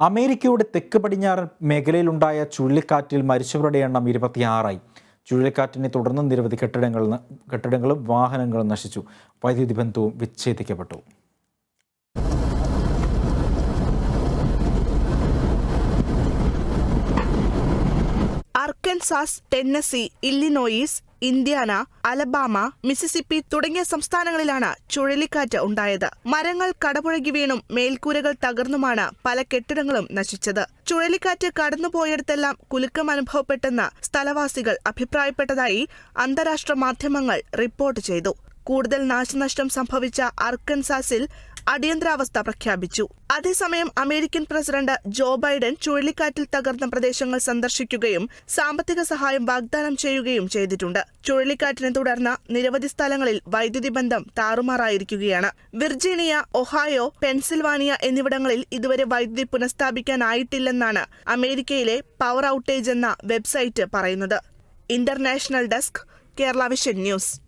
അമേരിക്കയുടെ തെക്ക് പടിഞ്ഞാറൻ മേഖലയിലുണ്ടായ ചുഴലിക്കാറ്റിൽ മരിച്ചവരുടെ എണ്ണം 26ആയി. ചുഴലിക്കാറ്റിനെ തുടർന്ന് നിരവധി കെട്ടിടങ്ങളും വാഹനങ്ങളും നശിച്ചു. വൈദ്യുതി ബന്ധവും വിച്ഛേദിക്കപ്പെട്ടു. Arkansas, Tennessee, Illinois, Indiana, Alabama, Mississippi തുടങ്ങിയ സംസ്ഥാനങ്ങളിലാണ് ചുഴലിക്കാറ്റ് ഉണ്ടായത്. മരങ്ങൾ കടപുഴകി വീണും മേൽക്കൂരകൾ തകർന്നുമാണ് പല കെട്ടിടങ്ങളും നശിച്ചത്. ചുഴലിക്കാറ്റ് കടന്നുപോയിടത്തെല്ലാം കുലുക്കം അനുഭവപ്പെട്ടെന്ന് സ്ഥലവാസികൾ അഭിപ്രായപ്പെട്ടതായി അന്താരാഷ്ട്ര മാധ്യമങ്ങൾ റിപ്പോർട്ട് ചെയ്തു. കൂടുതൽ നാശനഷ്ടം സംഭവിച്ച അർക്കൻസാസിൽ അടിയന്തരാവസ്ഥ പ്രഖ്യാപിച്ചു. അതേസമയം അമേരിക്കൻ പ്രസിഡന്റ് ജോ ബൈഡൻ ചുഴലിക്കാറ്റിൽ തകർന്ന പ്രദേശങ്ങൾ സന്ദർശിക്കുകയും സാമ്പത്തിക സഹായം വാഗ്ദാനം ചെയ്യുകയും ചെയ്തിട്ടുണ്ട്. ചുഴലിക്കാറ്റിനെ തുടർന്ന് നിരവധി സ്ഥലങ്ങളിൽ വൈദ്യുതി ബന്ധം താറുമാറായിരിക്കുകയാണ്. വിർജീനിയ, ഒഹായോ, പെൻസിൽവാനിയ എന്നിവിടങ്ങളിൽ ഇതുവരെ വൈദ്യുതി പുനഃസ്ഥാപിക്കാനായിട്ടില്ലെന്നാണ് അമേരിക്കയിലെ പവർ ഔട്ടേജ് എന്ന വെബ്സൈറ്റ് പറയുന്നത്. International desk, Kerala vision news.